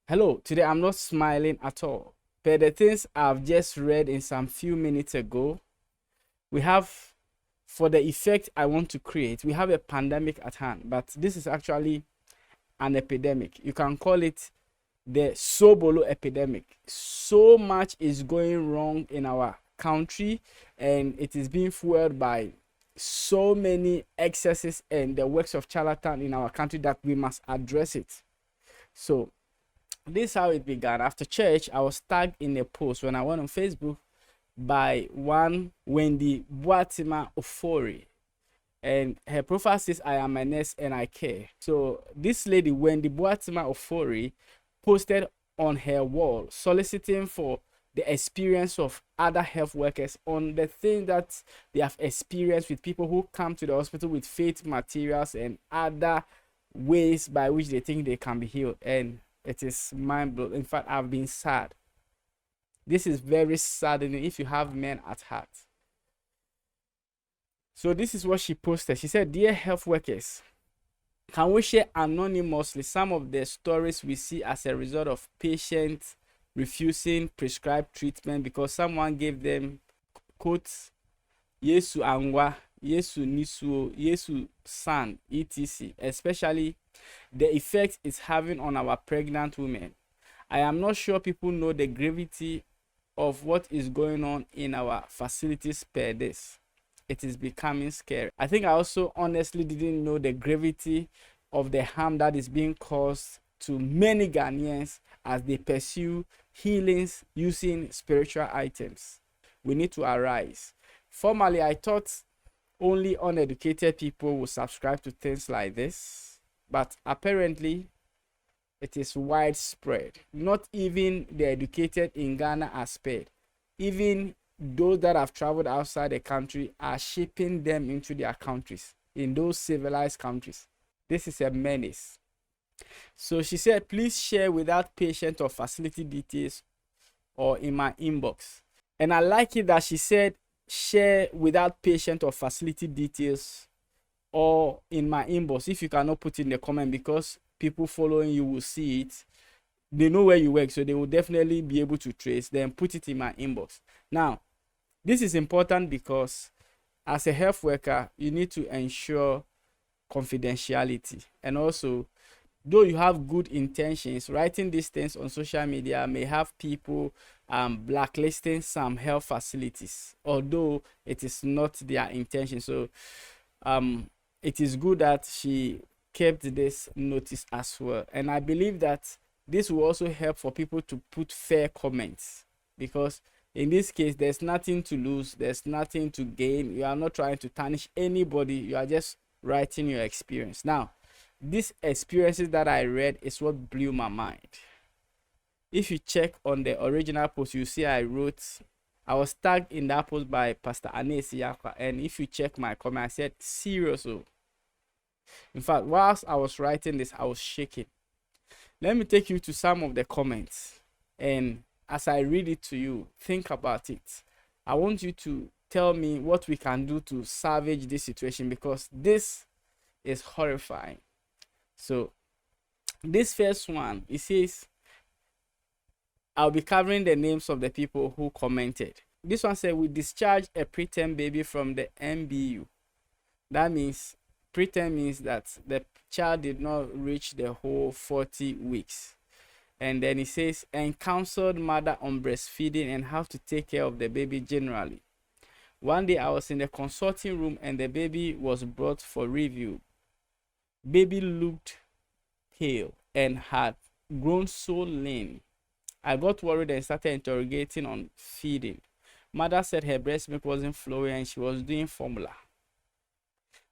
Hello, today I'm not smiling at all. Per the things I've just read in some few minutes ago, we have, for the effect I want to create, we have a pandemic at hand, but this is actually an epidemic. You can call it the sobolo epidemic. So much is going wrong in our country, and it is being fueled by so many excesses and the works of charlatan in our country that we must address it. So this is how it began. After church, I was tagged in a post when I went on Facebook by one Wendy Boatima Ofori. And her profile says, I am a nurse and I care. So this lady, Wendy Boatima Ofori, posted on her wall soliciting for the experience of other health workers on the thing that they have experienced with people who come to the hospital with faith materials and other ways by which they think they can be healed. And it is mind blowing. In fact, I've been sad. This is very saddening if you have men at heart. So this is what she posted. She said, "Dear health workers, can we share anonymously some of the stories we see as a result of patients refusing prescribed treatment because someone gave them, quotes, Yesu Angwa, Yesu Nisu, Yesu San, etc., especially the effect it's having on our pregnant women. I am not sure people know the gravity of what is going on in our facilities per this. It is becoming scary. I think I also honestly didn't know the gravity of the harm that is being caused to many Ghanaians as they pursue healings using spiritual items. We need to arise. Formerly, I thought only uneducated people would subscribe to things like this, but apparently it is widespread. Not even the educated in Ghana are spared. Even those that have traveled outside the country are shipping them into their countries, in those civilized countries. This is a menace. So she said, please share without patient or facility details or in my inbox. And I like it that she said, share without patient or facility details or in my inbox. If you cannot put in the comment, because people following you will see it, they know where you work, so they will definitely be able to trace. Then put it in my inbox. Now, this is important because as a health worker, you need to ensure confidentiality. And also, though you have good intentions, writing these things on social media may have people blacklisting some health facilities, although it is not their intention. So it is good that she kept this notice as well. And I believe that this will also help for people to put fair comments, because in this case, there's nothing to lose, there's nothing to gain. You are not trying to tarnish anybody, you are just writing your experience. Now, these experiences that I read is what blew my mind. If you check on the original post, you see I was tagged in that post by Pastor Anesi Yakwa, and if you check my comment, I said, seriously. In fact, whilst I was writing this, I was shaking. Let me take you to some of the comments, and as I read it to you, think about it. I want you to tell me what we can do to salvage this situation, because this is horrifying. So this first one, it says, I'll be covering the names of the people who commented. This one said, we discharged a preterm baby from the MBU. That means, preterm means that the child did not reach the whole 40 weeks. And then it says, and counseled mother on breastfeeding and how to take care of the baby generally. One day I was in the consulting room and the baby was brought for review. Baby looked pale and had grown so lean. I got worried and started interrogating on feeding. Mother said her breast milk wasn't flowing and she was doing formula.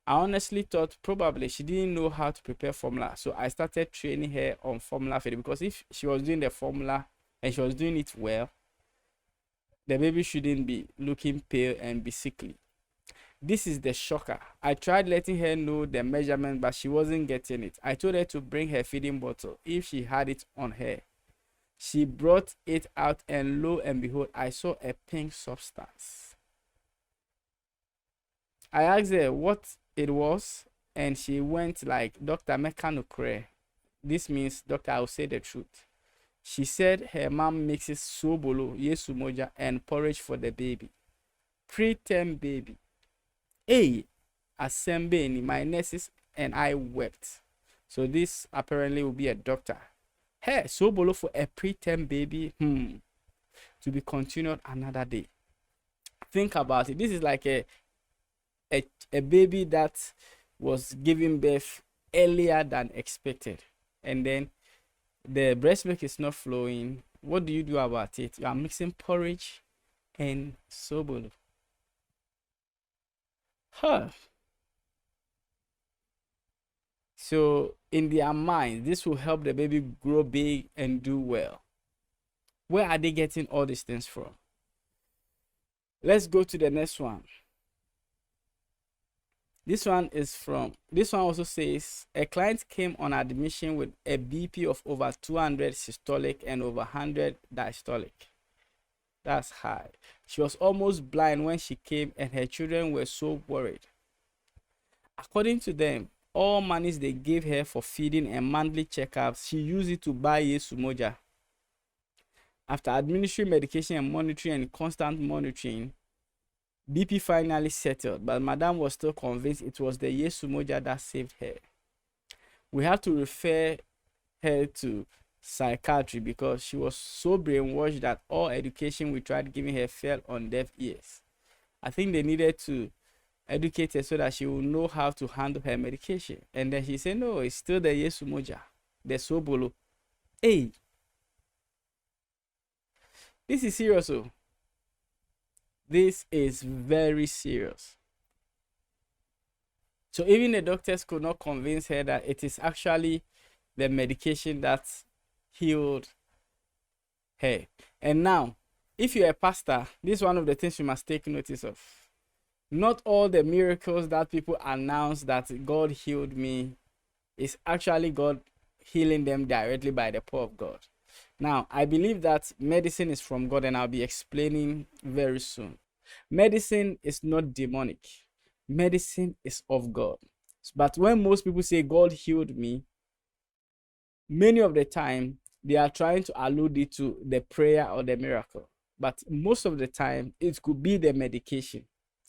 I honestly thought probably she didn't know how to prepare formula, so I started training her on formula feeding, because if she was doing the formula and she was doing it well, the baby shouldn't be looking pale and be sickly. This is the shocker. I tried letting her know the measurement, but she wasn't getting it. I told her to bring her feeding bottle if she had it on her. She brought it out, and lo and behold, I saw a pink substance. I asked her what it was, and she went like, Dr. Mekanokre. This means, Doctor, I'll say the truth. She said her mom mixes sobolo, Yesu Mogya, and porridge for the baby. Preterm baby. Hey, assembly, my nurses and I wept. So this apparently will be a doctor. Hey, sobolo for a preterm baby. To be continued another day. Think about it. This is like a baby that was giving birth earlier than expected, and then the breast milk is not flowing. What do you do about it? You are mixing porridge and sobolo. So in their mind, this will help the baby grow big and do well. Where are they getting all these things from? Let's go to the next one. This one also says a client came on admission with a BP of over 200 systolic and over 100 diastolic. That's high. She was almost blind when she came, and her children were so worried. According to them, all monies they gave her for feeding and monthly checkups, she used it to buy Yesu Mogya. After administering medication and monitoring and constant monitoring, BP finally settled, but Madam was still convinced it was the Yesu Mogya that saved her. We have to refer her to psychiatry because she was so brainwashed that all education we tried giving her fell on deaf ears. I think they needed to educate her so that she will know how to handle her medication. And then she said, no, it's still the Yesu Mogya, the sobolo. Hey, this is serious. This is very serious. So even the doctors could not convince her that it is actually the medication that healed her. And now, if you're a pastor, this is one of the things you must take notice of. Not all the miracles that people announce that God healed me is actually God healing them directly by the power of God. Now, I believe that medicine is from God, and I'll be explaining very soon. Medicine is not demonic. Medicine is of God. But when most people say God healed me, many of the time, they are trying to allude it to the prayer or the miracle. But most of the time, it could be the medication.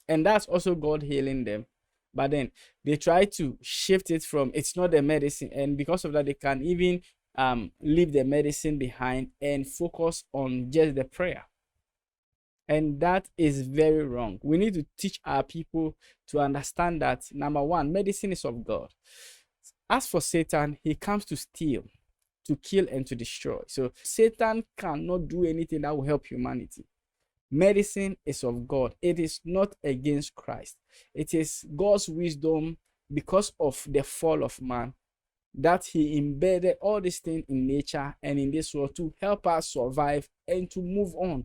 And that's also God healing them. But then they try to shift it from it's not the medicine. And because of that, they can even leave the medicine behind and focus on just the prayer. And that is very wrong. We need to teach our people to understand that, number one, medicine is of God. As for Satan, he comes to steal, to kill, and to destroy. So Satan cannot do anything that will help humanity. Medicine is of God. It is not against Christ. It is God's wisdom because of the fall of man that he embedded all these things in nature and in this world to help us survive and to move on.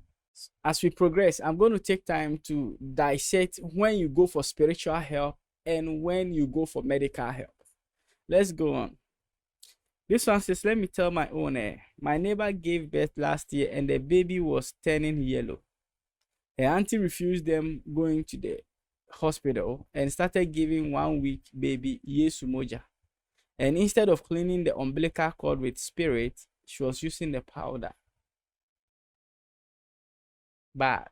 As we progress, I'm going to take time to dissect when you go for spiritual help and when you go for medical help. Let's go on. This one says, let me tell my own. My neighbor gave birth last year and the baby was turning yellow. Her auntie refused them going to the hospital and started giving 1 week baby Yesu Mogya. And instead of cleaning the umbilical cord with spirit, she was using the powder. Bad.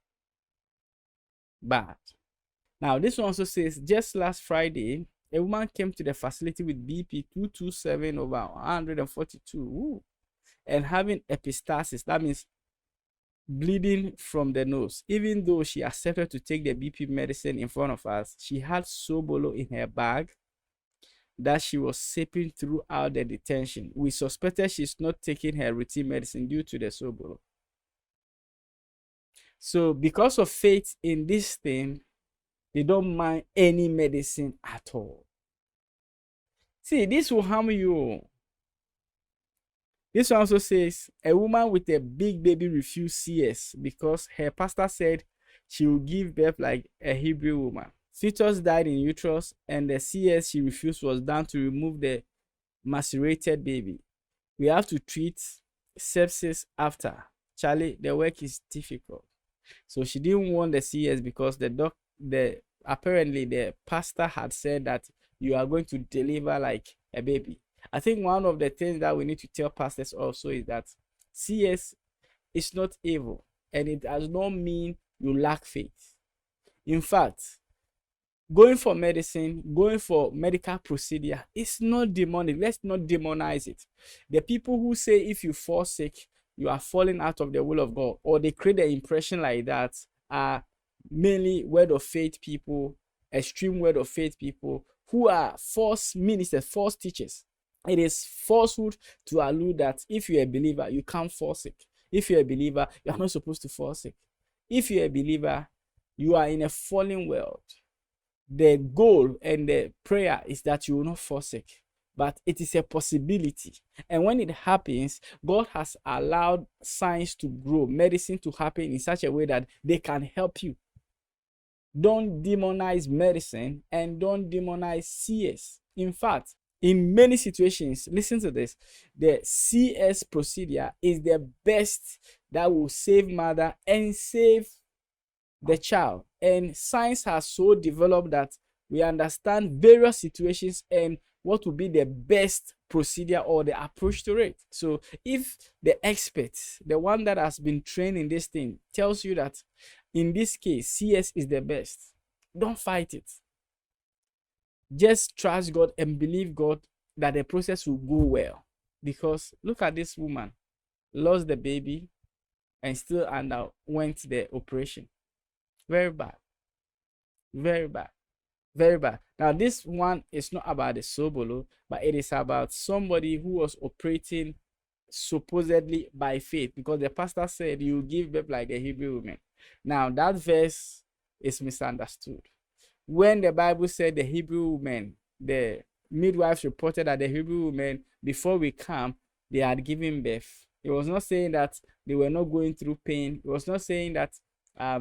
Now, this one also says, just last Friday, a woman came to the facility with BP 227 over 142. Ooh, and having epistaxis, that means bleeding from the nose. Even though she accepted to take the BP medicine in front of us, she had sobolo in her bag that she was sipping throughout the detention. We suspected she's not taking her routine medicine due to the sobolo. So because of faith in this thing, they don't mind any medicine at all. See, this will harm you. This one also says, a woman with a big baby refused CS because her pastor said she will give birth like a Hebrew woman. Fetus died in uterus, and the CS she refused was done to remove the macerated baby. We have to treat sepsis after. Charlie, the work is difficult. So she didn't want the CS because apparently the pastor had said that you are going to deliver like a baby. I think one of the things that we need to tell pastors also is that CS is not evil, and it does not mean you lack faith. In fact, going for medicine, going for medical procedure, it's not demonic. Let's not demonize it. The people who say if you fall sick, you are falling out of the will of God, or they create the impression like that, are mainly word of faith people, extreme word of faith people, who are false ministers, false teachers. It is falsehood to allude that if you're a believer, you can't fall sick. If you're a believer, you are not supposed to fall sick. If you're a believer, you are in a fallen world. The goal and the prayer is that you will not fall sick, but it is a possibility. And when it happens, God has allowed science to grow, medicine to happen in such a way that they can help you. Don't demonize medicine and don't demonize CS. In fact, in many situations, listen to this, the CS procedure is the best that will save mother and save the child. And science has so developed that we understand various situations and what will be the best procedure or the approach to it. So if the expert, the one that has been trained in this thing, tells you that in this case CS is the best, don't fight it. Just trust God and believe God that the process will go well. Because look at this woman, lost the baby and still underwent the operation. Very bad. Very bad. Very bad. Now, this one is not about the sobolo, but it is about somebody who was operating supposedly by faith, because the pastor said you give birth like the Hebrew women. Now, that verse is misunderstood. When the Bible said the Hebrew women, the midwives reported that the Hebrew women, before we come, they had given birth. It was not saying that they were not going through pain. It was not saying that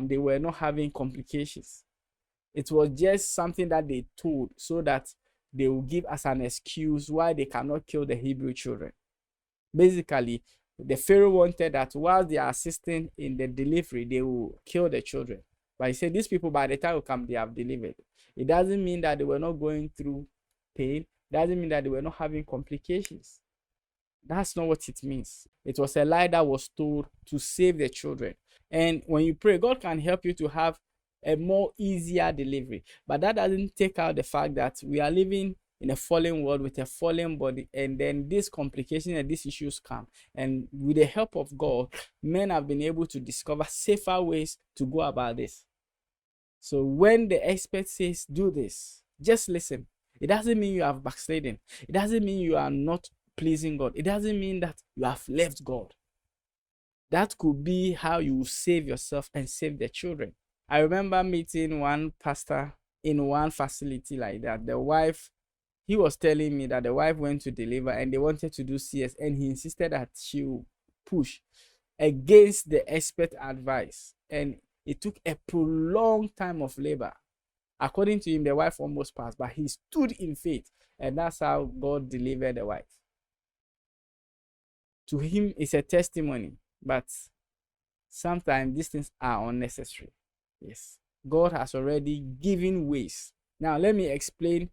they were not having complications. It was just something that they told so that they will give as an excuse why they cannot kill the Hebrew children. Basically, the Pharaoh wanted that while they are assisting in the delivery, they will kill the children. But he said these people, by the time will come, they have delivered. It doesn't mean that they were not going through pain. It doesn't mean that they were not having complications. That's not what it means. It was a lie that was told to save the children. And when you pray, God can help you to have a more easier delivery. But that doesn't take out the fact that we are living in a fallen world with a fallen body, and then these complications and these issues come. And with the help of God, men have been able to discover safer ways to go about this. So when the expert says, do this, just listen. It doesn't mean you have backslidden. It doesn't mean you are not pleasing God. It doesn't mean that you have left God. That could be how you save yourself and save the children. I remember meeting one pastor in one facility like that. The wife, he was telling me that the wife went to deliver and they wanted to do CS, and he insisted that she would push against the expert advice. And it took a prolonged time of labor. According to him, the wife almost passed, but he stood in faith, and that's how God delivered the wife. To him, it's a testimony, but sometimes these things are unnecessary. Yes, God has already given ways. Now, let me explain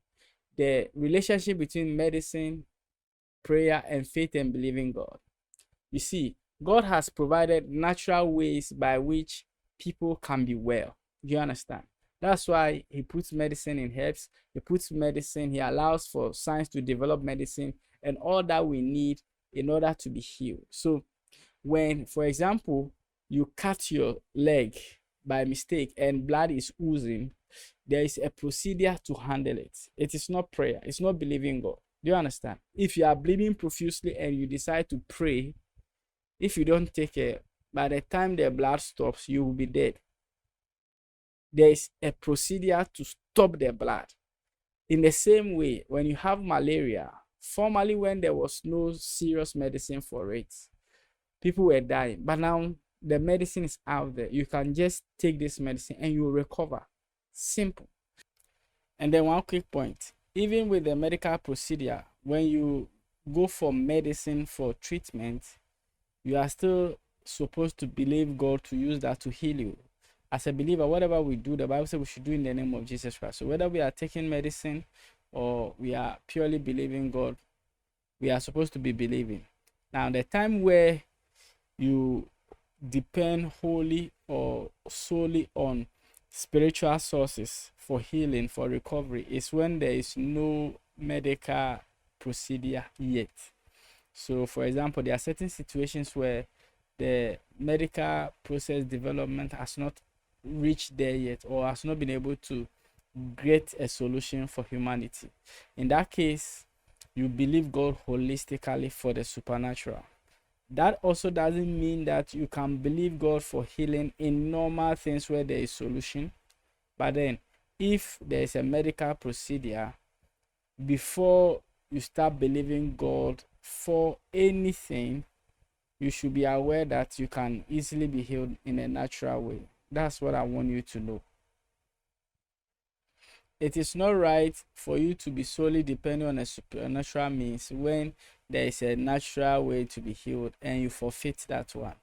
the relationship between medicine, prayer, and faith and believing God. You see, God has provided natural ways by which people can be well. Do you understand? That's why he puts medicine in herbs. He puts medicine, he allows for science to develop medicine and all that we need in order to be healed. So when, for example, you cut your leg by mistake and blood is oozing, there is a procedure to handle it. It is not prayer. It's not believing God. Do you understand? If you are bleeding profusely and you decide to pray, if you don't take care, by the time the blood stops, you will be dead. There is a procedure to stop the blood. In the same way, when you have malaria, formerly when there was no serious medicine for it, people were dying. But now the medicine is out there. You can just take this medicine and you will recover. Simple. And then one quick point. Even with the medical procedure, when you go for medicine for treatment, you are still supposed to believe God to use that to heal you. As a believer, whatever we do, the Bible says we should do in the name of Jesus Christ. So whether we are taking medicine or we are purely believing God, we are supposed to be believing. Now, the time where you depend wholly or solely on spiritual sources for healing, for recovery, is when there is no medical procedure yet. So, for example, there are certain situations where the medical process development has not reached there yet, or has not been able to get a solution for humanity. In that case, you believe God holistically for the supernatural. That also doesn't mean that you can believe God for healing in normal things where there is solution. But then, if there is a medical procedure, before you start believing God for anything, you should be aware that you can easily be healed in a natural way. That's what I want you to know. It is not right for you to be solely dependent on a supernatural means when there is a natural way to be healed and you forfeit that one.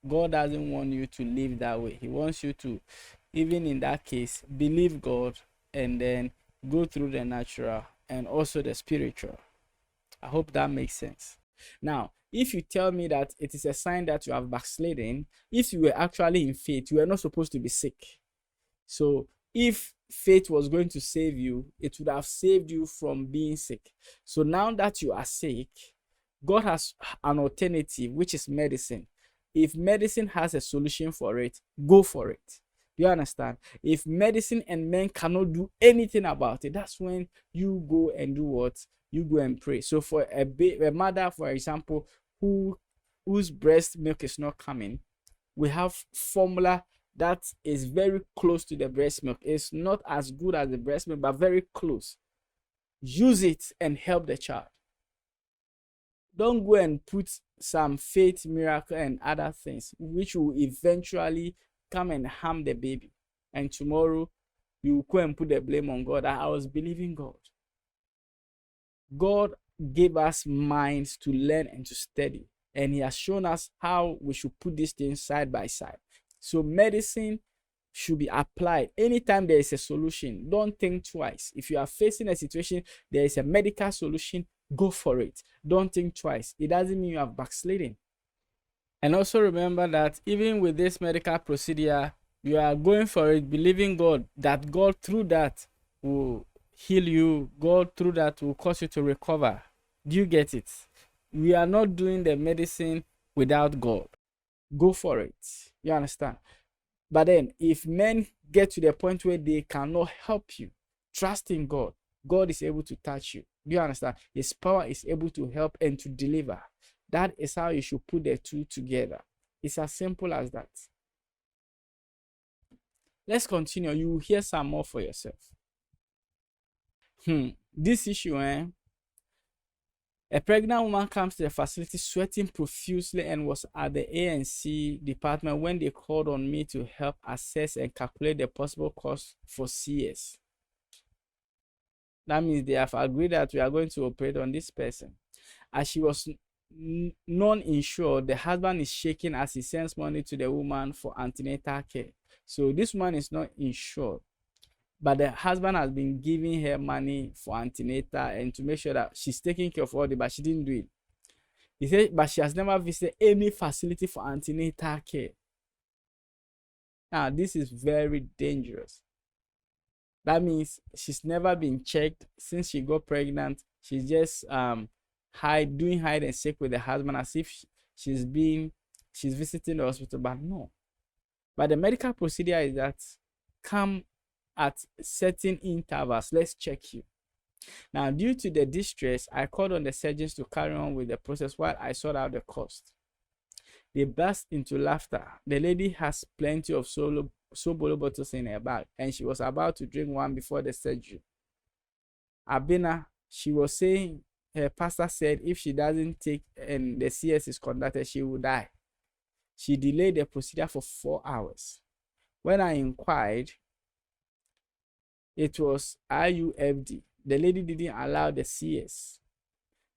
God doesn't want you to live that way. He wants you to, even in that case, believe God and then go through the natural and also the spiritual. I hope that makes sense. Now, if you tell me that it is a sign that you have backslidden, if you were actually in faith, you were not supposed to be sick. So if faith was going to save you, it would have saved you from being sick. So now that you are sick, God has an alternative, which is medicine. If medicine has a solution for it, go for it. You understand? If medicine and men cannot do anything about it, that's when you go and do what? You go and pray. So for a mother, for example, whose breast milk is not coming, we have formula that is very close to the breast milk. It's not as good as the breast milk, but very close. Use it and help the child. Don't go and put some faith miracle and other things which will eventually come and harm the baby. And tomorrow you go and put the blame on God. I was believing God. God gave us minds to learn and to study. And he has shown us how we should put these things side by side. So medicine should be applied anytime there is a solution. Don't think twice. If you are facing a situation, there is a medical solution, go for it. Don't think twice. It doesn't mean you have backsliding. And also remember that even with this medical procedure, you are going for it, believing God, that God through that will heal you. God through that will cause you to recover. Do you get it? We are not doing the medicine without God. Go for it. You understand? But then, if men get to the point where they cannot help you, trust in God. God is able to touch you. Do you understand? His power is able to help and to deliver. That is how you should put the two together. It's as simple as that. Let's continue. You will hear some more for yourself. This issue, a pregnant woman comes to the facility sweating profusely and was at the A&C department when they called on me to help assess and calculate the possible cost for CS. That means they have agreed that we are going to operate on this person. As she was non-insured, the husband is shaking as he sends money to the woman for antenatal care. So this woman is not insured, but the husband has been giving her money for antenatal and to make sure that she's taking care of all the, but she didn't do it. He said, but she has never visited any facility for antenatal care. Now, this is very dangerous. That means she's never been checked since she got pregnant. She's just doing hide and seek with the husband as if she's visiting the hospital, but no. But the medical procedure is that come at certain intervals. Let's check you. Now, due to the distress, I called on the surgeons to carry on with the process while I sort out the cost. They burst into laughter. The lady has plenty of sobolo bottles in her bag, and she was about to drink one before the surgery. Abena, she was saying her pastor said if she doesn't take and the CS is conducted, she will die. She delayed the procedure for 4 hours. When I inquired, it was IUFD. The lady didn't allow the CS.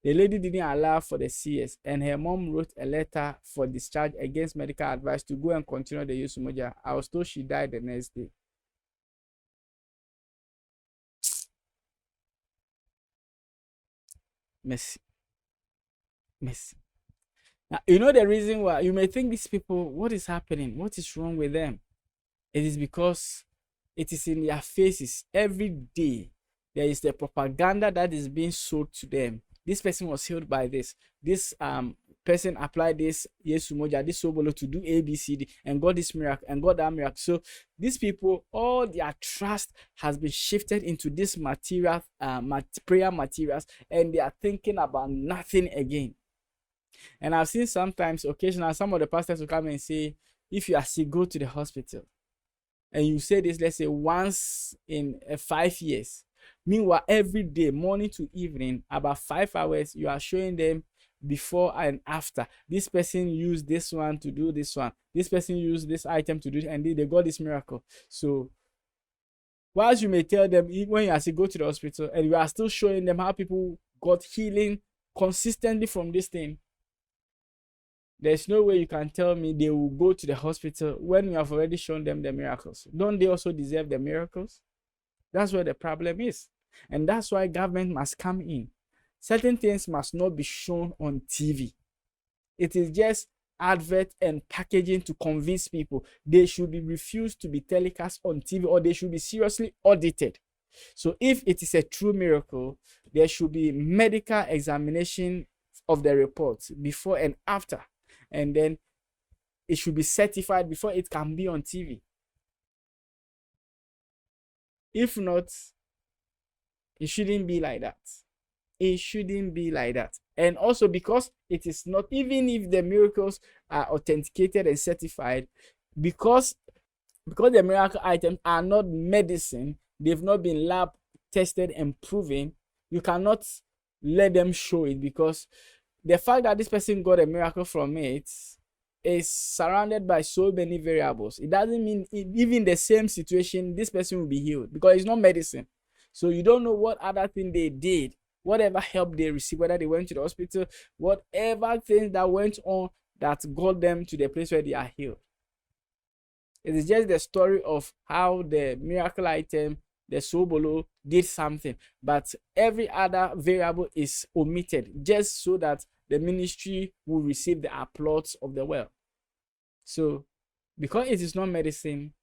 The lady didn't allow for the CS, and her mom wrote a letter for discharge against medical advice to go and continue the Yesu Mogya. I was told she died the next day. Mercy. Mercy. Now, you know the reason why you may think these people, what is happening? What is wrong with them? It is because it is in their faces every day. There is the propaganda that is being sold to them. This person was healed by this. This person applied this Yesu Mogya, this sobolo to do ABCD and got this miracle and got that miracle. So these people, all their trust has been shifted into this material, prayer materials, and they are thinking about nothing again. And I've seen sometimes, occasionally, some of the pastors will come and say, if you are sick, go to the hospital. And you say this, let's say, once in 5 years. Meanwhile, every day, morning to evening, about 5 hours, you are showing them before and after. This person used this one to do this one. This person used this item to do, and they got this miracle. So, whilst you may tell them, when you actually go to the hospital, and you are still showing them how people got healing consistently from this thing, there's no way you can tell me they will go to the hospital when you have already shown them the miracles. Don't they also deserve the miracles? That's where the problem is. And that's why government must come in. Certain things must not be shown on TV. It is just advert and packaging to convince people. They should be refused to be telecast on TV, or they should be seriously audited. So if it is a true miracle, there should be medical examination of the reports before and after. And then it should be certified before it can be on TV. If not, it shouldn't be like that. It shouldn't be like that. And also because it is not, even if the miracles are authenticated and certified, because the miracle items are not medicine, they've not been lab tested and proven, you cannot let them show it, because the fact that this person got a miracle from it is surrounded by so many variables. It doesn't mean even the same situation, this person will be healed, because it's not medicine. So you don't know what other thing they did, whatever help they received, whether they went to the hospital, whatever things that went on that got them to the place where they are healed. It is just the story of how the miracle item, the sobolo, did something, but every other variable is omitted just so that the ministry will receive the applause of the world. So, because it is not medicine,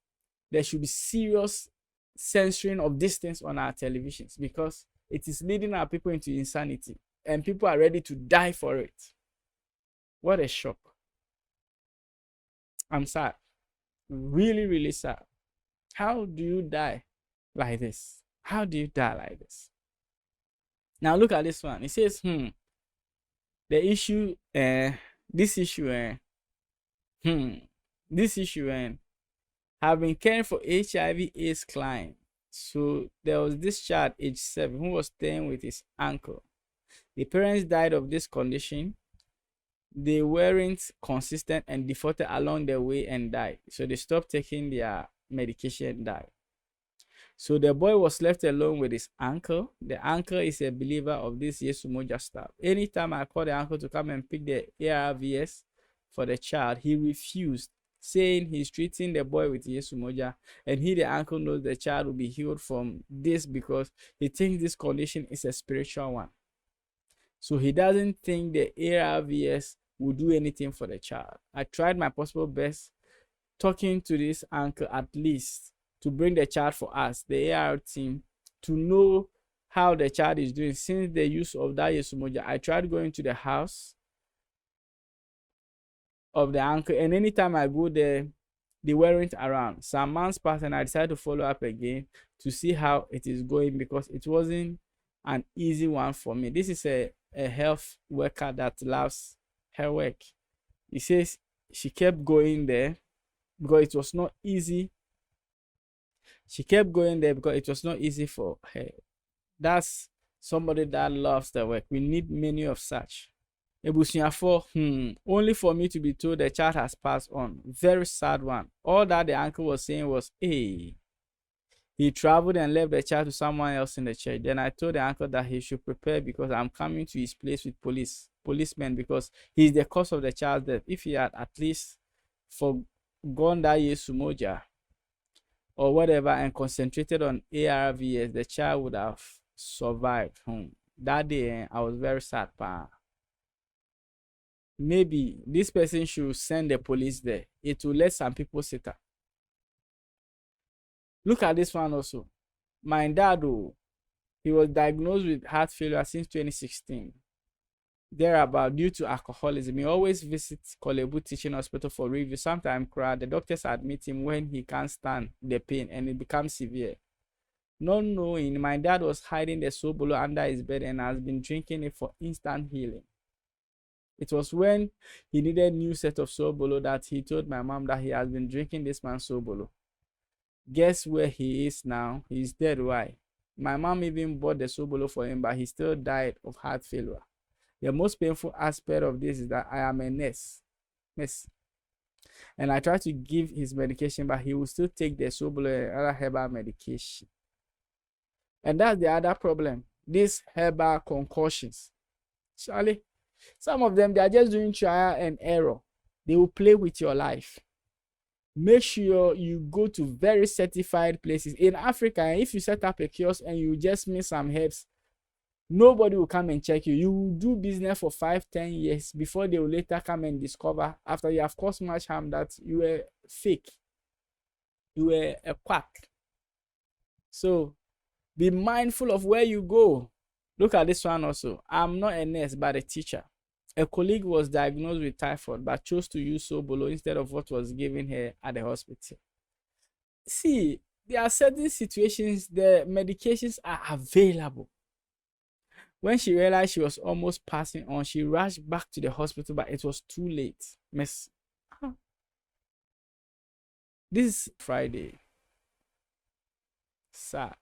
there should be serious censoring of these things on our televisions, because it is leading our people into insanity, and people are ready to die for it. What a shock. I'm sad. Really, really sad. How do you die like this? How do you die like this? Now look at this one. It says, the issue, this issue, have been caring for HIV/AIDS client. So there was this child, age 7, who was staying with his uncle. The parents died of this condition. They weren't consistent and defaulted along the way and died. So they stopped taking their medication and died. So the boy was left alone with his uncle. The uncle is a believer of this Yesu Mogya stuff. Anytime I called the uncle to come and pick the ARVs for the child, he refused, saying he's treating the boy with Yesu Mogya, and the uncle knows the child will be healed from this because he thinks this condition is a spiritual one. So he doesn't think the ARVs will do anything for the child. I tried my possible best talking to this uncle, at least to bring the child for us, the AR team, to know how the child is doing since the use of that Yesu Mogya. I tried going to the house of the uncle, and anytime I go there, they weren't around. Some months passed, and I decided to follow up again to see how it is going, because it wasn't an easy one for me. This is a health worker that loves her work. He says she kept going there because it was not easy. She kept going there because it was not easy for her. That's somebody that loves the work. We need many of such. Only for me to be told the child has passed on. Very sad one. All that the uncle was saying was, hey, he traveled and left the child to someone else in the church. Then I told the uncle that he should prepare, because I'm coming to his place with policemen, because he's the cause of the child's death. If he had at least forgone that Yesu Mogya or whatever and concentrated on ARVs, the child would have survived. That day, I was very sad. maybe this person should send the police there. It will let some people sit up. Look at this one also. My dad, oh, he was diagnosed with heart failure since 2016. Thereabout, due to alcoholism, he always visits Kolebu Teaching Hospital for review. Sometimes the doctors admit him when he can't stand the pain and it becomes severe. Not knowing, my dad was hiding the sobolo under his bed and has been drinking it for instant healing. It was when he needed a new set of sobolo that he told my mom that he has been drinking this man's sobolo. Guess where he is now? He's dead. Why? My mom even bought the sobolo for him, but he still died of heart failure. The most painful aspect of this is that I am a nurse. And I try to give his medication, but he will still take the sobolo and other herbal medication. And that's the other problem. These herbal concoctions. Charlie, some of them, they are just doing trial and error. They will play with your life. Make sure you go to very certified places. In Africa, if you set up a kiosk and you just miss some herbs, nobody will come and check you. You will do business for 5-10 years before they will later come and discover, after you have caused much harm, that you were fake. You were a quack. So be mindful of where you go. Look at this one also. I'm not a nurse, but a teacher. A colleague was diagnosed with typhoid, but chose to use sobolo instead of what was given her at the hospital. See, there are certain situations the medications are available. When she realized she was almost passing on, she rushed back to the hospital, but it was too late. Miss, this is Friday. Sad.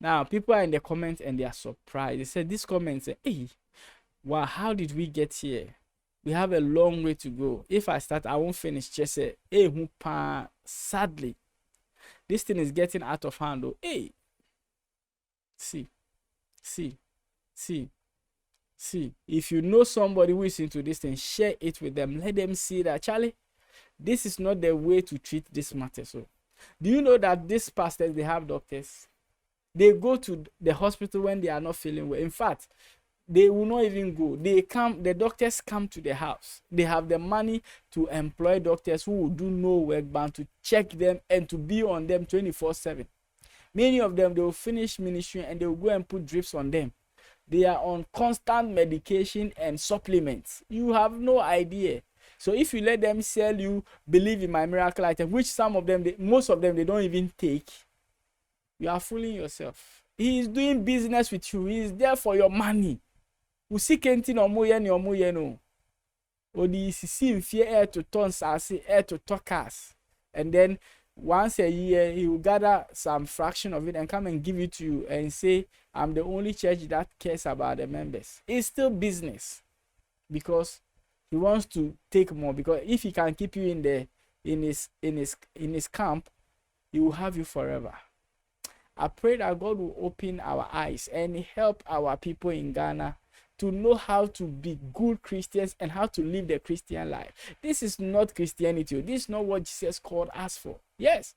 Now, people are in the comments and they are surprised. They said, this comment said, hey, wow, how did we get here? We have a long way to go. If I start, I won't finish. Just say, hey, sadly, this thing is getting out of hand. Oh, hey, see. If you know somebody who is into this thing, share it with them. Let them see that, Charlie, this is not the way to treat this matter. So, do you know that these pastors, they have doctors? They go to the hospital when they are not feeling well. In fact, they will not even go. They come, the doctors come to the house. They have the money to employ doctors who will do no work but to check them and to be on them 24/7. Many of them, they will finish ministry and they will go and put drips on them. They are on constant medication and supplements. You have no idea. So if you let them sell you, believe in my miracle item, which some of them, most of them, they don't even take, you are fooling yourself. He is doing business with you. He is there for your money. Usikenti no moye ni omoye no. Odi sisi mfie air to turn sasi, air to talkers. And then once a year, he will gather some fraction of it and come and give it to you and say, I'm the only church that cares about the members. It's still business because he wants to take more. Because if he can keep you in his camp, he will have you forever. I pray that God will open our eyes and help our people in Ghana to know how to be good Christians and how to live the Christian life. This is not Christianity. This is not what Jesus called us for. Yes,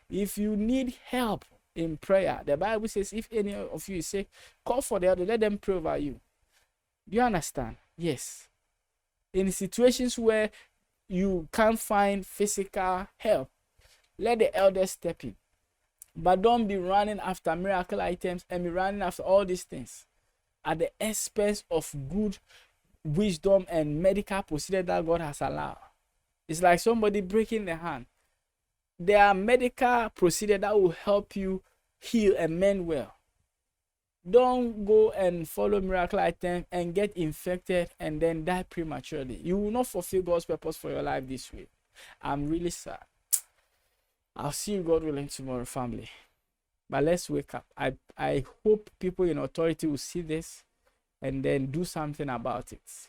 if you need help in prayer, the Bible says, if any of you is sick, call for the other, let them pray over you. Do you understand? Yes. In situations where you can't find physical help, let the elders step in. But don't be running after miracle items and be running after all these things at the expense of good wisdom and medical procedure that God has allowed. It's like somebody breaking their hand. There are medical procedures that will help you heal and mend well. Don't go and follow miracle items and get infected and then die prematurely. You will not fulfill God's purpose for your life this way. I'm really sad. I'll see you, God willing, tomorrow, family. But let's wake up. I hope people in authority will see this and then do something about it.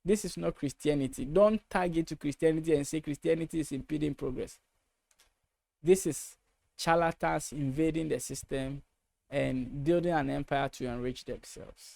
This is not Christianity. Don't tag it to Christianity and say Christianity is impeding progress. This is charlatans invading the system and building an empire to enrich themselves.